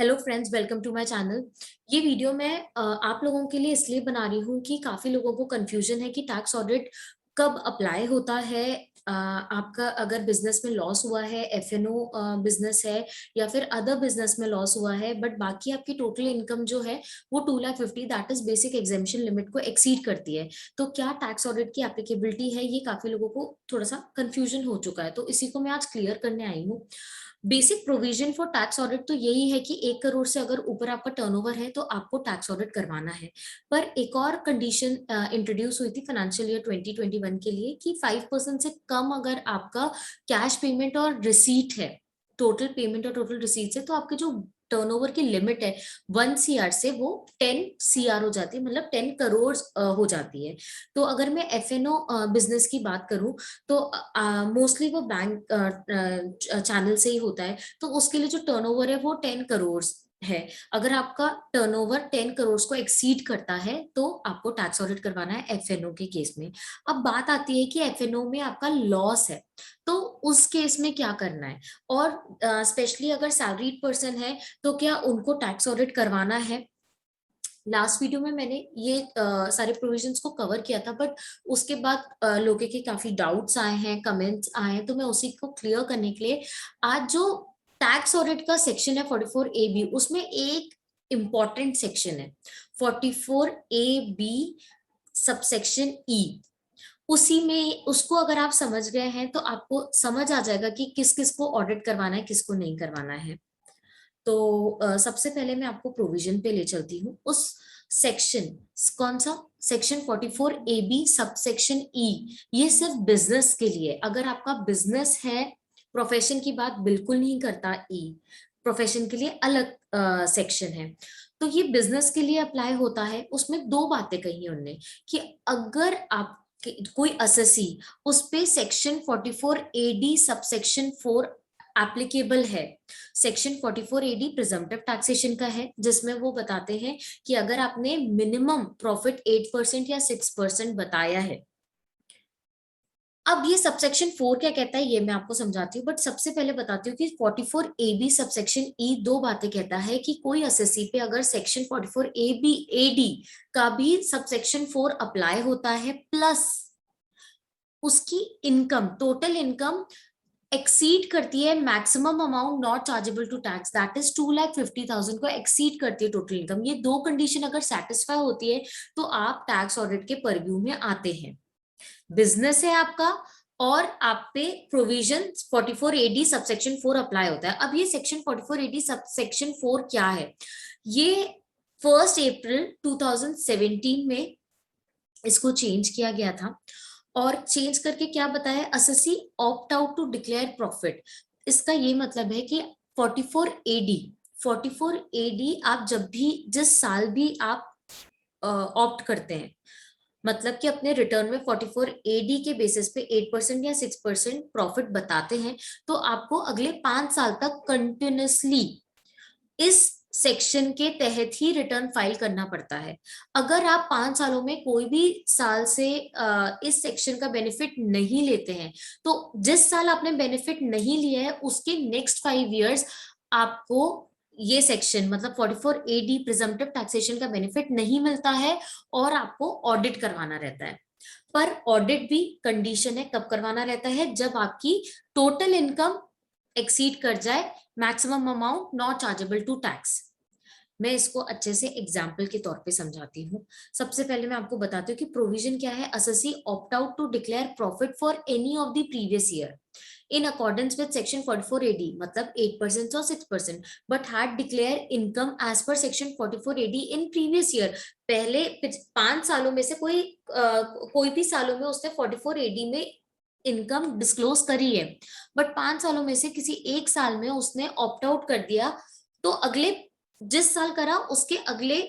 Hello friends, welcome to my channel. ये video मैं आप लोगों के लिए इसलिए बना रही हूँ कि काफी लोगों को कंफ्यूजन है कि टैक्स ऑडिट कब अप्लाई होता है। आपका अगर बिजनेस में लॉस हुआ है, एफएनओ बिजनेस है या फिर अदर बिजनेस में लॉस हुआ है, बट बाकी आपकी टोटल इनकम जो है वो 2,50,000 that is basic exemption limit को एक्सीड करती है, तो क्या टैक्स ऑडिट की एप्लीकेबिलिटी है? ये काफी लोगों को थोड़ा सा कंफ्यूजन हो चुका है, तो इसी को मैं आज क्लियर करने आई हूँ। Basic provision for tax audit तो यही है कि 1 करोड़ से अगर ऊपर आपका टर्नओवर है तो आपको टैक्स ऑडिट करवाना है। पर एक और कंडीशन इंट्रोड्यूस हुई थी फाइनेंशियल ईयर 2021 के लिए कि 5% से कम अगर आपका कैश पेमेंट और रिसीट है, टोटल पेमेंट और टोटल रिसीट है, तो आपके जो टर्नओवर की लिमिट है 1 CR से वो 10 CR हो जाती है, मतलब 10 करोड़ हो जाती है। तो अगर मैं एफएनओ बिजनेस की बात करूं तो मोस्टली वो बैंक चैनल से ही होता है, तो उसके लिए जो टर्नओवर है वो 10 करोड़ है। अगर आपका टर्नओवर 10 करोड़ को एक्सीड करता है तो आपको टैक्स ऑडिट करवाना है एफएनओ के केस में। अब बात आती है कि एफएनओ में आपका लॉस है, तो उस केस में क्या करना है, और स्पेशली अगर सैलरीड पर्सन है तो क्या उनको टैक्स ऑडिट करवाना है। लास्ट वीडियो में मैंने ये सारे प्रोविजंस को कवर किया था, बट उसके बाद लोगों के काफी डाउट्स आए हैं, कमेंट्स आए हैं, तो मैं उसी को क्लियर करने के लिए आज जो टैक्स ऑडिट का सेक्शन है 44AB, उसमें एक इम्पॉर्टेंट सेक्शन है 44AB सबसेक्शन ई। उसी में उसको अगर आप समझ गए हैं तो आपको समझ आ जाएगा कि किस किस को ऑडिट करवाना है, किसको नहीं करवाना है। तो सबसे पहले मैं आपको प्रोविजन पे ले चलती हूँ। उस सेक्शन, कौन सा सेक्शन 44AB सबसेक्शन ई, ये सिर्फ बिजनेस के लिए। अगर आपका बिजनेस है, प्रोफेशन की बात बिल्कुल नहीं करता ई, प्रोफेशन के लिए अलग सेक्शन है। तो ये बिजनेस के लिए अप्लाई होता है। उसमें दो बातें कही है उनने कि अगर आप कोई असेसी उस पे सेक्शन 44AD सबसेक्शन 4 एप्लीकेबल है। सेक्शन 44AD प्रिजम्पटिव टैक्सेशन का है, जिसमें वो बताते हैं कि अगर आपने मिनिमम प्रॉफिट 8% या 6% बताया है। अब ये सबसेक्शन 4 क्या कहता है ये मैं आपको समझाती हूँ, बट सबसे पहले बताती हूँ कि 44AB सबसेक्शन ई दो बातें कहता है कि कोई एसएससी पे अगर सेक्शन 44AB AD का भी सबसेक्शन 4 अप्लाई होता है, प्लस उसकी इनकम, टोटल इनकम एक्सीड करती है maximum amount not chargeable to tax, that is 2,50,000 को एक्सीड करती है टोटल इनकम। ये दो कंडीशन अगर सेटिस्फाई होती है तो आप टैक्स ऑडिट के परव्यू में आते हैं। बिजनेस है आपका और आप पे प्रोविजन 44AD सबसेक्शन 4 अप्लाई होता है। अब ये सेक्शन 44AD सबसेक्शन 4 क्या है? ये 1 अप्रैल 2017 में इसको चेंज किया गया था, और चेंज करके क्या बताया, assessee opt out to declare profit. इसका ये मतलब है कि 44AD आप जब भी, जिस साल भी आप ऑप्ट करते हैं, मतलब कि अपने रिटर्न में 44AD के बेसिस पे 8% या 6% प्रॉफिट बताते हैं, तो आपको अगले 5 साल तक कंटिन्यूसली इस सेक्शन के तहत ही रिटर्न फाइल करना पड़ता है। अगर आप 5 सालों में कोई भी साल से इस सेक्शन का बेनिफिट नहीं लेते हैं, तो जिस साल आपने बेनिफिट नहीं लिया है उसके नेक्स्ट 5 इयर्स आपको ये सेक्शन, मतलब 44AD प्रिजम्पटिव टैक्सेशन का बेनिफिट नहीं मिलता है, और आपको ऑडिट करवाना रहता है। पर ऑडिट भी कंडीशन है, कब करवाना रहता है? जब आपकी टोटल इनकम एक्सीड कर जाए maximum amount not chargeable to tax. मैं इसको अच्छे से एग्जाम्पल के तौर पे समझाती हूँ। सबसे पहले मैं आपको बताती हूँ कि प्रोविजन क्या है। Assessee opt out to declare profit for any of the previous year in accordance with section 44AD, मतलब 8% और 6%, but had declare income as per section 44AD in previous year. पहले 5 सालों में से कोई भी सालों में उसने 44AD में इनकम डिस्क्लोज करी है, बट 5 सालों में से किसी एक साल में उसने ऑप्ट आउट कर दिया, तो अगले जिस साल करा उसके अगले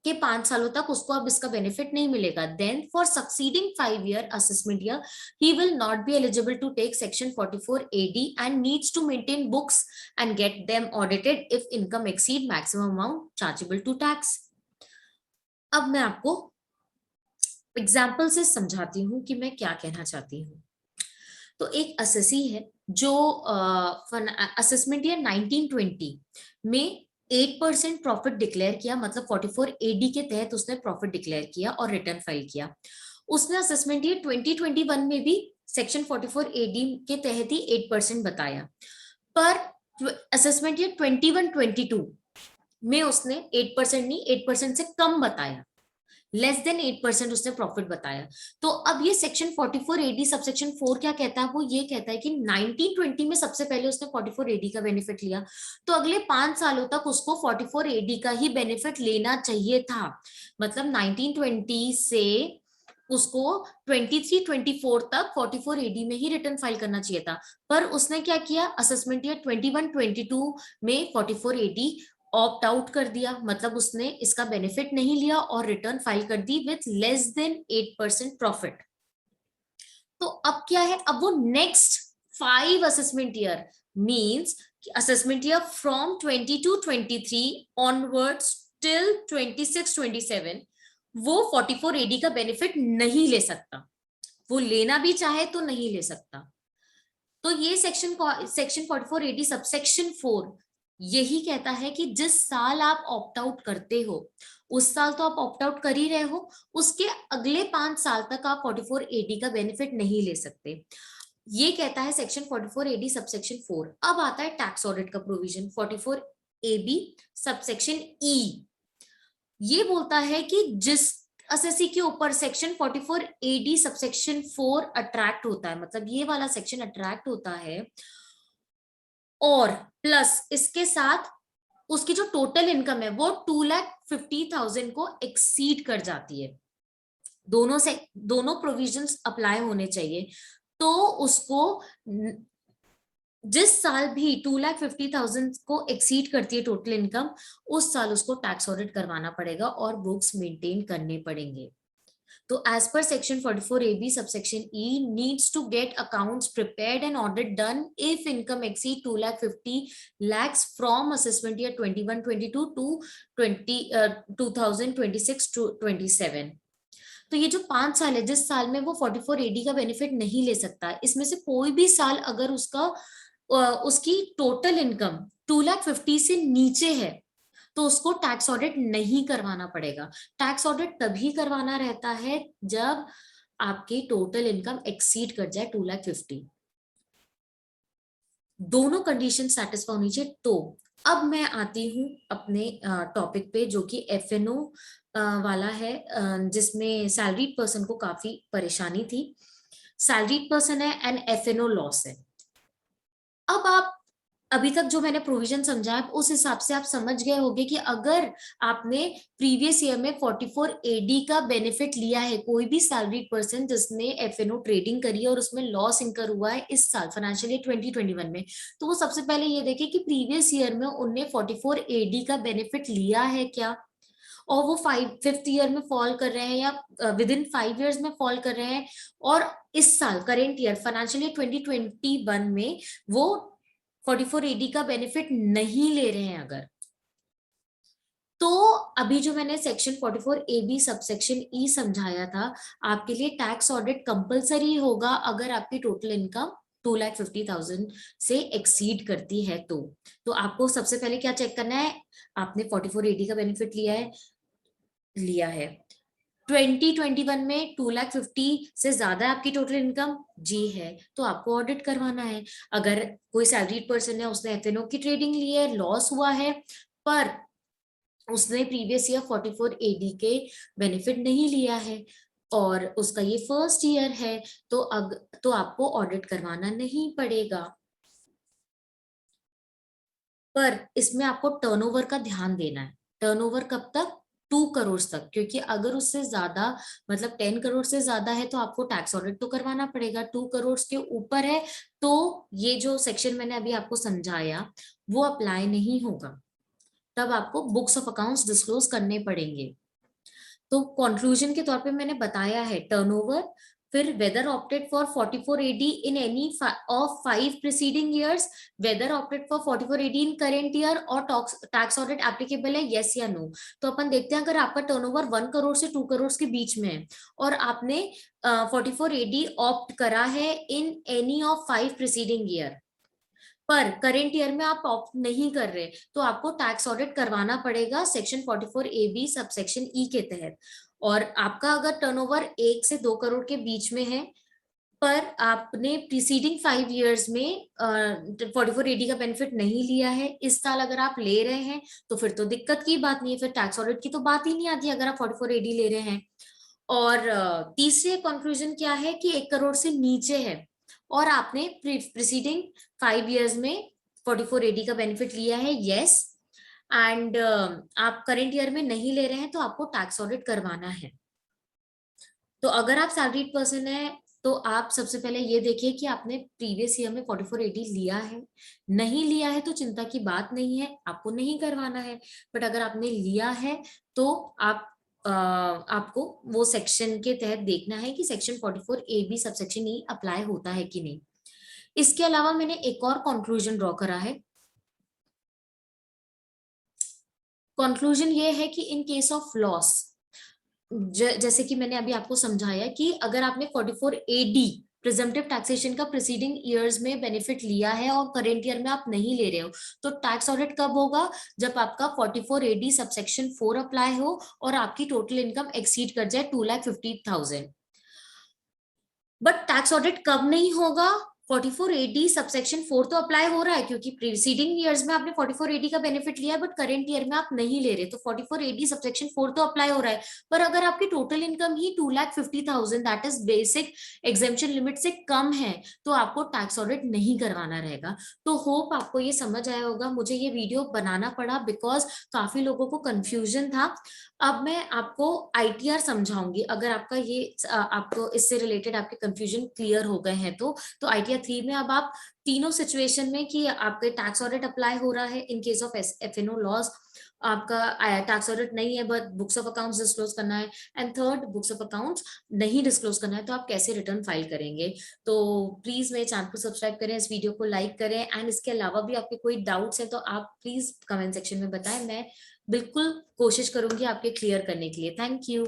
के 5 सालों तक उसको अब इसका बेनिफिट नहीं मिलेगा। Then for succeeding 5 year assessment year he will not be eligible to take section 44AD and needs to maintain books and get them audited if income exceed maximum amount chargeable to tax. अब मैं आपको example से समझाती हूँ कि मैं क्या कहना चाहती हूँ। तो एक असेसी है जो असेसमेंट ईयर 1920 में 8% प्रॉफिट डिक्लेयर किया, मतलब 44AD के तहत उसने प्रॉफिट डिक्लेयर किया और रिटर्न फाइल किया। उसने असेसमेंट ईयर 2021 में भी सेक्शन 44AD के तहत ही 8% बताया, पर असेसमेंट ईयर 21-22 में उसने 8% नहीं, 8% से कम बताया, लेस देन 8% उसने प्रॉफिट बताया। तो अब ये सेक्शन 44AD सबसेक्शन 4 क्या कहता है, वो ये कहता है कि 1920 में सबसे पहले उसने 44AD का बेनिफिट लिया, तो अगले 5 सालों तक उसको 44AD का ही बेनिफिट लेना चाहिए था। मतलब 1920 से उसको 23-24 तक 44AD में ही रिटर्न फाइल करना चाहिए था, पर उसने क्या किया, असेसमेंट ईयर 21-22 में 44AD ऑप्ट आउट कर दिया, मतलब उसने इसका बेनिफिट नहीं लिया और रिटर्न फाइल कर दी विथ लेस देन 8% प्रॉफिट। तो अब क्या है, अब वो next 5 assessment year means assessment year from 22-23 onwards till 26-27 वो 44AD का बेनिफिट नहीं ले सकता, वो लेना भी चाहे तो नहीं ले सकता। तो ये सेक्शन 44AD सबसेक्शन 4 यही कहता है कि जिस साल आप ऑप्ट आउट करते हो उस साल तो आप ऑप्ट आउट कर ही रहे हो, उसके अगले 5 साल तक आप 44AD का बेनिफिट नहीं ले सकते। ये कहता है सेक्शन 44AD सबसेक्शन 4। अब आता है टैक्स ऑडिट का प्रोविजन 44AB सबसेक्शन ई। ये बोलता है कि जिस एसएससी के ऊपर सेक्शन 44AD सबसेक्शन 4 अट्रैक्ट होता है, मतलब ये वाला सेक्शन अट्रैक्ट होता है, और प्लस इसके साथ उसकी जो टोटल इनकम है वो 2,50,000 को एक्सीड कर जाती है, दोनों प्रोविजंस अप्लाई होने चाहिए। तो उसको जिस साल भी 2,50,000 को एक्सीड करती है टोटल इनकम, उस साल उसको टैक्स ऑडिट करवाना पड़ेगा और बुक्स मेंटेन करने पड़ेंगे। तो as per section 44AB subsection E needs to get accounts prepared and audit done if income exceed 2,50 lakhs from assessment year 21-22 to 2026 to 27। तो ये जो 5 साल है, जिस साल में वो 44AD का बेनिफिट नहीं ले सकता, इसमें से कोई भी साल अगर उसकी टोटल इनकम 2,50,000 से नीचे है तो उसको टैक्स ऑडिट नहीं करवाना पड़ेगा। टैक्स ऑडिट तभी करवाना रहता है जब आपकी टोटल इनकम एक्सीड कर जाए 2,50,000, दोनों कंडीशन सेटिस्फाई होनी चाहिए। तो अब मैं आती हूँ अपने टॉपिक पे जो कि एफएनओ वाला है, जिसमें सैलरीड पर्सन को काफी परेशानी थी। सैलरीड पर्सन है एंड एफएनओ लॉस है। अब आप अभी तक जो मैंने प्रोविजन समझा है उस हिसाब से आप समझ गए होंगे कि अगर आपने प्रीवियस ईयर में 44AD का बेनिफिट लिया है, कोई भी सैलरीड पर्सन जिसने एफएनओ ट्रेडिंग करी है और उसमें लॉस इंकर हुआ है इस साल फाइनेंशियल ईयर 2021 में, तो वो सबसे पहले ये देखे कि प्रीवियस ईयर में उनने 44AD का बेनिफिट लिया है क्या, और वो 5th ईयर में फॉल कर रहे हैं या विद इन 5 इयर्स में फॉल कर रहे हैं, और इस साल करेंट ईयर फाइनेंशियल ईयर 2021 में वो 44AD का बेनिफिट नहीं ले रहे हैं अगर, तो अभी जो मैंने सेक्शन 44AB सबसेक्शन ई समझाया था, आपके लिए टैक्स ऑडिट कंपलसरी होगा अगर आपकी टोटल इनकम 2,50,000 से एक्सीड करती है। तो आपको सबसे पहले क्या चेक करना है, आपने 44AD का बेनिफिट लिया है 2021 में 2,50,000 से ज्यादा आपकी टोटल इनकम जी है, तो आपको ऑडिट करवाना है। अगर कोई सैलरीड पर्सन है, उसने एफएनओ की ट्रेडिंग ली है, लॉस हुआ है, पर उसने प्रीवियस ईयर 44AD के बेनिफिट नहीं लिया है और उसका ये फर्स्ट ईयर है, तो आपको ऑडिट करवाना नहीं पड़ेगा। पर इसमें आपको टर्नओवर का ध्यान देना है। टर्नओवर कब तक, 2 करोड़ तक, क्योंकि अगर उससे ज्यादा मतलब 10 करोड़ से ज्यादा है तो आपको टैक्स ऑडिट तो करवाना पड़ेगा। 2 करोड़ के ऊपर है तो ये जो सेक्शन मैंने अभी आपको समझाया वो अप्लाई नहीं होगा, तब आपको बुक्स ऑफ अकाउंट्स डिस्क्लोज करने पड़ेंगे। तो कंक्लूजन के तौर पे मैंने बताया है टर्नओवर, फिर whether opted for 44AD in any of 5 preceding years, whether opted for 44AD in current year, और टैक्स ऑडिट एप्लीकेबल है यस या नो। तो अपन देखते हैं अगर आपका टर्नओवर 1 करोड़ से 2 करोड़ के बीच में है और आपने 44AD ऑप्ट करा है इन एनी ऑफ 5 प्रीसीडिंग ईयर, पर करेंट ईयर में आप ऑप्ट नहीं कर रहे तो आपको टैक्स ऑडिट करवाना पड़ेगा सेक्शन 44A बी सबसेक्शन ई के तहत। और आपका अगर टर्नओवर 1 से 2 करोड़ के बीच में है पर आपने प्रीसीडिंग 5 इयर्स में 44AD का बेनिफिट नहीं लिया है, इस साल अगर आप ले रहे हैं तो फिर तो दिक्कत की बात नहीं है, फिर टैक्स ऑडिट की तो बात ही नहीं आती अगर आप 44AD ले रहे हैं। और तीसरे कंक्लूजन क्या है कि 1 करोड़ से नीचे है और आपने प्रीसीडिंग 5 इयर्स में 44AD का बेनिफिट लिया है, यस, एंड आप करंट ईयर में नहीं ले रहे हैं तो आपको टैक्स ऑडिट करवाना है। तो अगर आप सैलरीड पर्सन है तो आप सबसे पहले ये देखिए कि आपने प्रीवियस ईयर में 44AD लिया है, नहीं लिया है तो चिंता की बात नहीं है, आपको नहीं करवाना है। बट अगर आपने लिया है तो आप आपको वो सेक्शन के तहत देखना है कि सेक्शन 44AB सबसेक्शन ई अप्लाई होता है कि नहीं। इसके अलावा मैंने एक और कंक्लूजन ड्रॉ करा है। कंक्लूजन ये है कि इन केस ऑफ लॉस, जैसे कि मैंने अभी आपको समझाया कि अगर आपने 44AD प्रिजम्पटिव टैक्सेशन का प्रीसीडिंग ईयर्स में बेनिफिट लिया है और करेंट ईयर में आप नहीं ले रहे हो तो टैक्स ऑडिट कब होगा, जब आपका 44AD सबसेक्शन 4 अप्लाई हो और आपकी टोटल इनकम एक्सीड कर जाए 2,50,000। बट टैक्स ऑडिट कब नहीं होगा, 44AD सबसेक्शन 4 तो अप्लाई हो रहा है क्योंकि प्रीसीडिंग ईयर्स में आपने 44AD का बेनिफिट लिया है बट करेंट ईयर में आप नहीं ले रहे, तो 44AD सबसेक्शन 4 तो अप्लाई हो रहा है। पर अगर आपकी total income he 2,50,000 that is basic exemption limit से कम है तो आपको टैक्स ऑडिट नहीं करवाना रहेगा। तो होप आपको ये समझ आया होगा। मुझे ये वीडियो बनाना पड़ा बिकॉज काफी लोगों को कंफ्यूजन था। अब मैं आपको आईटीआर समझाऊंगी, अगर आपका ये आपको इससे रिलेटेड आपके कंफ्यूजन क्लियर हो गए हैं तो आईटीआर 3 में अब आप तीनों सिचुएशन में कि आपके टैक्स ऑडिट अप्लाई हो रहा है in case of FNO loss, आपका टैक्स ऑडिट नहीं है but books of accounts disclose करना है, and third books of accounts नहीं डिस्क्लोज करना है तो आप कैसे रिटर्न फाइल करेंगे। तो प्लीज मेरे चैनल को सब्सक्राइब करें, इस वीडियो को लाइक करें, एंड इसके अलावा भी आपके कोई डाउट्स हैं तो आप प्लीज कमेंट सेक्शन में बताएं, मैं बिल्कुल कोशिश करूंगी आपके क्लियर करने के लिए। Thank you.